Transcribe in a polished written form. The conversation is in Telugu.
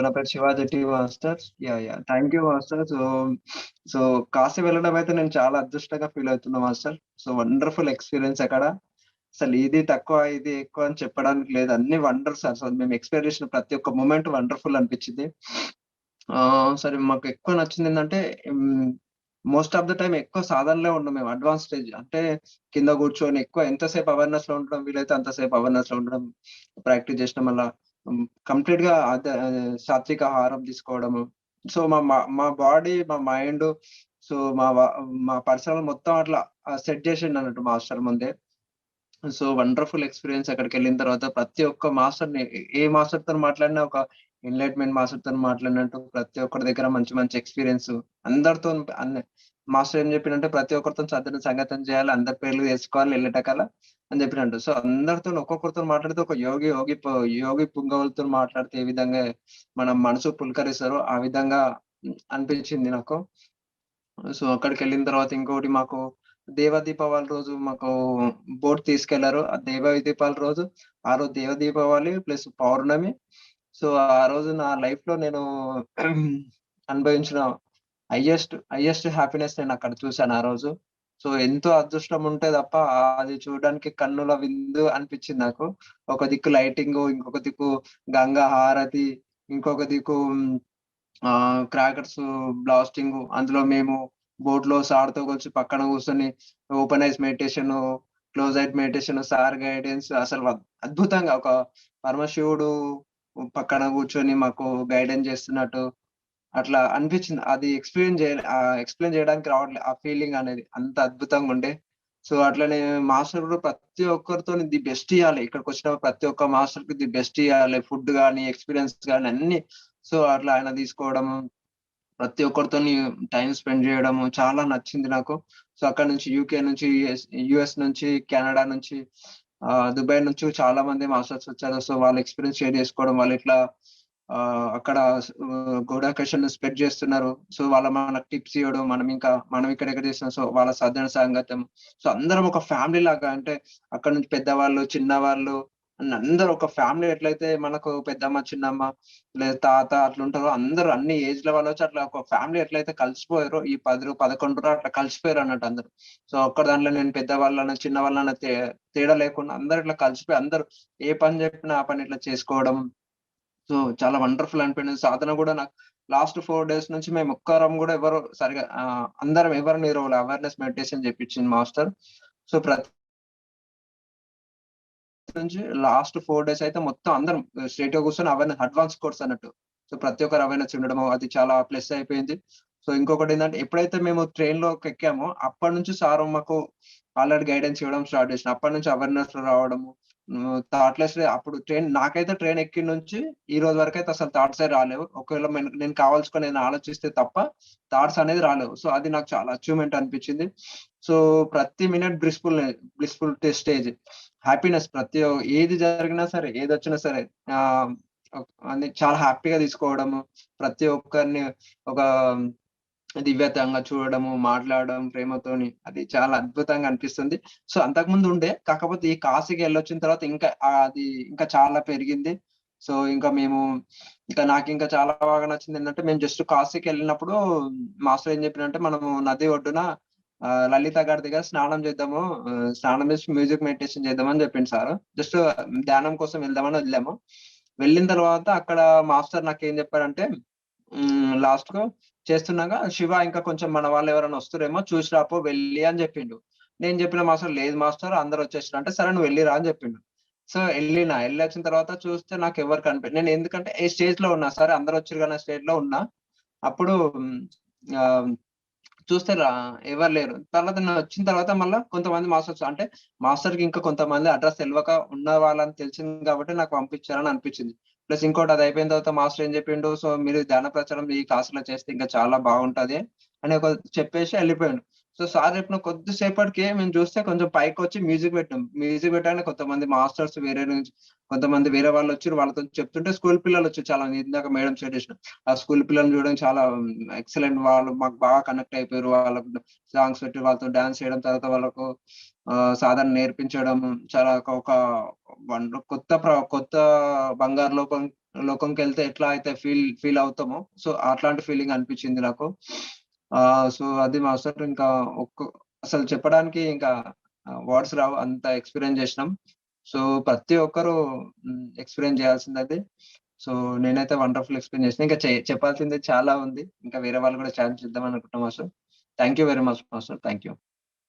నా పేరు Shiva Jetti master. Yah! Thank you master. So Kashi వెళ్ళడం అయితే నేను చాలా అదృష్టంగా ఫీల్ అవుతున్నా మాస్టర్. సో వండర్‌ఫుల్ ఎక్స్‌పీరియన్స్ అక్కడ. అసలు ఇది తక్కువ, ఇది ఎక్కువ అని చెప్పడానికి లేదు. అన్ని వండర్స్ అసలు మేము ఎక్స్‌పీరియన్స్ చేసిన ప్రతి ఒక్క మొమెంట్ వండర్‌ఫుల్ అనిపించింది. సరే మాకు ఎక్కువ నచ్చిందేంటంటే మోస్ట్ ఆఫ్ ద టైమ్ ఎక్కువ సాధనలో ఉన్నాం మేము. అడ్వాన్స్ స్టేజ్ అంటే కింద కూర్చొని ఎక్కువ ఎంతసేపు అవేర్‌నెస్‌లో ఉండడం వీలైతే అంతసేపు అవేర్‌నెస్‌లో ఉండడం ప్రాక్టీస్ చేసిన మళ్ళా కంప్లీట్‌గా సాత్విక ఆహారం తీసుకోవడము. సో మా బాడీ, మా మైండ్, సో మా పర్సనల్ మొత్తం అట్లా సెట్ చేసిండన్నట్టు మాస్టర్ ముందే. సో వండర్‌ఫుల్ ఎక్స్‌పీరియన్స్ అక్కడికెళ్ళిన తర్వాత ప్రతి ఒక్క మాస్టర్‌ని ఏ మాస్టర్‌తోని మాట్లాడినా ఒక ఎన్‌లైట్‌మెంట్ మాస్టర్‌తోని మాట్లాడినట్టు ప్రతి ఒక్కరి దగ్గర మంచి మంచి ఎక్స్‌పీరియన్స్ అందరితోని మాస్టర్ ఏం చెప్పిండంటే ప్రతి ఒక్కరితోని సద్దున సంగతం చేయాలి. అందరి పేర్లు తెలుసుకోవాలి ఎల్లటకాల అని చెప్పినండు. సో అందరితోని ఒక్కొక్కరితోని మాట్లాడితే ఒక యోగి పుంగవులతోని మాట్లాడితే ఏ విధంగా మన మనసు పులకరిస్తారో ఆ విధంగా అనిపించింది నాకు. సో అక్కడికెళ్ళిన తర్వాత ఇంకోటి మాకు దేవ దీపావళి రోజు మాకు బోట్ తీసుకెళ్లారు. ఆ దేవ దీపావళి రోజు ఆ రోజు దేవ దీపావళి ప్లస్ పౌర్ణమి. సో ఆ రోజు నా లైఫ్‌లో నేను అనుభవించిన హైయెస్ట్ హ్యాపీనెస్ నేనక్కడ చూసాను ఆ రోజు. సో ఎంతో అదృష్టం ఉంటే తప్ప అది చూడడానికి కన్నుల విందు అనిపించింది నాకు. ఒక దిక్కు లైటింగు, ఇంకొక దిక్కు గంగా హారతి, ఇంకొక దిక్కు క్రాకర్స్ బ్లాస్టింగు. అందులో మేము బోట్‌లో సార్‌తో కలిసి పక్కన కూర్చొని open ice meditation, close eyes meditation, sir guidance అసలు అద్భుతంగా ఒక పరమశివుడు పక్కన కూర్చొని మాకు గైడెన్స్ చేస్తున్నట్టు అట్లా అనిపించింది. అది ఎక్స్‌ప్లెయిన్ చేయడానికి రావట్లే. ఆ ఫీలింగ్ అనేది అంత అద్భుతంగుండే. సో, అట్లనే మాస్టర్ కూడా ప్రతి ఒక్కరితోని ది బెస్ట్ ఇయ్యాలి. ఇక్కడికొచ్చిన ప్రతి ఒక్క మాస్టర్‌కి ది బెస్ట్ ఇయ్యాలి. ఫుడ్ గాని, ఎక్స్‌పీరియన్స్ గాని అన్నీ. సో, అట్లా ఆయన తీసుకోవడము, ప్రతి ఒక్కరితోని టైమ్ స్పెండ్ జేయడము చాలా నచ్చింది నాకు. సో, అక్కడి నుంచి యూకే నుంచి, యూఎస్ నుంచి, కెనడా నుంచి, దుబాయ్ నుంచి చాలా మంది మాస్టర్స్ వచ్చారు. సో, వాళ్ళ ఎక్స్‌పీరియన్స్ షేర్ చేసుకోవడం, వాళ్ళెట్లా అక్కడ గూడాకేషను స్ప్రెడ్ జేస్తున్నారు. సో, మనకు టిప్స్ ఇయ్యడం, మనం ఇక్కడెక్కడ చేస్తున్నాం. సో, వాళ్ళ సాధన సాంగత్యం. సో, అందరం ఒక ఫ్యామిలీ లాగా అంటే అక్కడి నుంచి పెద్దవాళ్ళు, చిన్నవాళ్ళు అందరూ ఒక ఫ్యామిలీ ఎట్లయితే మనకు పెద్దమ్మ, చిన్నమ్మ లేదా తాత అట్లుంటారో అందరూ అన్ని ఏజ్‌ల వాళ్ళొచ్చి అట్లా ఒక ఫ్యామిలీ ఎట్లయితే కలిసిపోయారో ఈ 11 అట్లా కలిసిపోయారన్నట్టు అందరూ. సో, ఒక్క దాంట్లో నేను పెద్దవాళ్ళన్నా, చిన్నవాళ్ళన్నా తేడా లేకుండా అందరూ ఇట్లా కలిసిపోయి అందరూ ఏ పని జెప్పినా ఆ పని ఇట్లా చేసుకోవడం. సో, చాలా వండర్‌ఫుల్ అనిపోయింది. సాధన గూడా నాకు లాస్ట్ 4 డేస్ నుంచి మేము ఒక్కరం గూడా ఎవరు సరిగ్గా అందరం ఎవరు నిలవలే. అవేర్‌నెస్ మెడిటేషన్ జేపిచ్చింది మాస్టర్. సో, ప్రతి నుంచి లాస్ట్ 4 డేస్ అయితే మొత్తం అందరం స్ట్రెయిట్‌గా కూర్చొని అడ్వాన్స్ కోర్స్ అన్నట్టు. సో, ప్రతి ఒక్కరు అవేర్‌నెస్ ఉండడము అది చాలా ప్లస్ అయిపోయింది. సో, ఇంకొకటేందంటే ఎప్పుడైతే మేము ట్రైన్‌లోకెక్కామో అప్పటినుంచి సారు మాకు ఆల్రెడీ గైడెన్స్ ఇవ్వడం స్టార్ట్ చేసిండు. అప్పటినుంచి అవేర్‌నెస్‌లో రావడము. థాట్‌లెస్‌లే అప్పుడు నాకైతే ట్రైన్ ఎక్కిన నుంచి ఈ రోజు వరకైతే అసలు థాట్సే రాలేవు. ఒకవేళ నేను కావాల్సుకొని ఏదైనా ఆలోచిస్తే తప్ప థాట్స్ అనేది రాలేవు. సో, అది నాకు చాలా అచీవ్‌మెంట్ అనిపించింది. సో, ప్రతి మినిట్ బ్లిస్‌ఫుల్ స్టేజ్. హ్యాపీనెస్ ఏది జరిగినా సరే, ఏదొచ్చినా సరే ఆహ్, అని చాలా హ్యాపీగా తీసుకోవడము. ప్రతి ఒక్కరిని ఒక దివ్యతంగా చూడడము, మాట్లాడడం ప్రేమతోని అది చాలా అద్భుతంగా అనిపిస్తుంది. సో, అంతకుముందు ఉండే. కాకపోతే ఈ కాశీకి ఎళ్ళొచ్చిన తర్వాత ఇంకా అది ఇంకా చాలా పెరిగింది. సో, ఇంకా నాకింకా చాలా బాగా నచ్చిందేంటంటే మేము జస్ట్ కాశీకెళ్ళినప్పుడు మాస్టర్ ఏం చెప్పినంటే మనము నది ఒడ్డున లలిత గారి దగ్గర స్నానం చేద్దాము. స్నానం చేసి మ్యూజిక్ మెడిటేషన్ చేద్దామని చెప్పిండు సారు. జస్ట్ ధ్యానం కోసం వెళ్దామని వెళ్ళాము. వెళ్ళిన తర్వాత అక్కడ మాస్టర్ నాకేం చెప్పారంటే లాస్ట్‌కు చేస్తున్నాగా శివ ఇంకా కొంచెం మన వాళ్ళెవరైనా వస్తుర్రేమో చూసి రాపో వెళ్లి అని చెప్పిండు. నేను చెప్పిన మాస్టర్ లేదు మాస్టర్ అందరొచ్చేసిర్రు అంటే, సరే నువ్వు వెళ్లి రా అని చెప్పిండు. సో ఎళ్ళిన. ఎళ్ళొచ్చిన తర్వాత చూస్తే నాకెవ్వరు నేను ఎందుకంటే ఏ స్టేజ్‌లో ఉన్నా. సరే అందరొచ్చిర్రు కదా! స్టేజ్‌లో ఉన్నా. అప్పుడు ఆహ్, చూస్తే ఎవరు లేరు. తర్వాత నేనొచ్చిన తర్వాత మళ్ళా కొంతమంది మాస్టర్స్ అంటే మాస్టర్‌కి ఇంకా కొంతమంది అడ్రెస్ తెలవక ఉన్న వాళ్ళని తెలిసింది కాబట్టి నాకు పంపించారని అనిపించింది. ప్లస్ ఇంకోటి అది అయిపోయిన తర్వాత మాస్టర్ ఏం చెప్పిండు, "సో మీరు ధ్యాన ప్రచారం ఈ క్లాస్‌లో చేస్తే ఇంకా చాలా బాగుంటది" అని చెప్పేసి ఎళ్ళిపోయిండు. సో సార్ చెప్పిన కొద్ది సేపటికే మేము చూస్తే కొంచెం పైకొచ్చి మ్యూజిక్ పెట్టాం. మ్యూజిక్ పెట్టగానే కొంతమంది మాస్టర్స్ కొంతమంది వేరే వాళ్ళొచ్చిర్రు. వాళ్ళతో చెప్తుంటే స్కూల్ పిల్లలొచ్చారు చాలా మంది. ఇందాక మేడం షేర్ చేసినట్టు. ఆ స్కూల్ పిల్లల్ని చూడడం చాలా ఎక్సలెంట్. వాళ్ళు మాకు బాగా కనెక్ట్ అయిపోయారు. వాళ్ళకు సాంగ్స్ పెట్టి వాళ్ళతో డాన్స్ చేయడం, తర్వాత వాళ్ళకు సాధన నేర్పించడం చాలా ఒక కొత్త బంగారు లోకం లోకంకెళ్తే ఎట్లా అయితే ఫీల్ అవుతామో, సో అట్లాంటి ఫీలింగ్ అనిపించింది నాకు. సో అది మాస్టర్ ఇంకా అసలు చెప్పడానికి ఇంకా వర్డ్స్ రావు. అంత ఎక్స్‌పీరియన్స్ చేసినాం. సో ప్రతి ఒక్కరు ఎక్స్‌పీరియన్స్ చేయాల్సిందది. సో నేనైతే వండర్‌ఫుల్ ఎక్స్‌పీరియన్స్ చేసినా. ఇంకా చెప్పాల్సింది చాలా ఉంది. ఇంకా వేరే వాళ్ళు కూడా ఛాన్స్ ఇద్దాం అనుకుంటున్నా master. Thank you very much master. Thank you.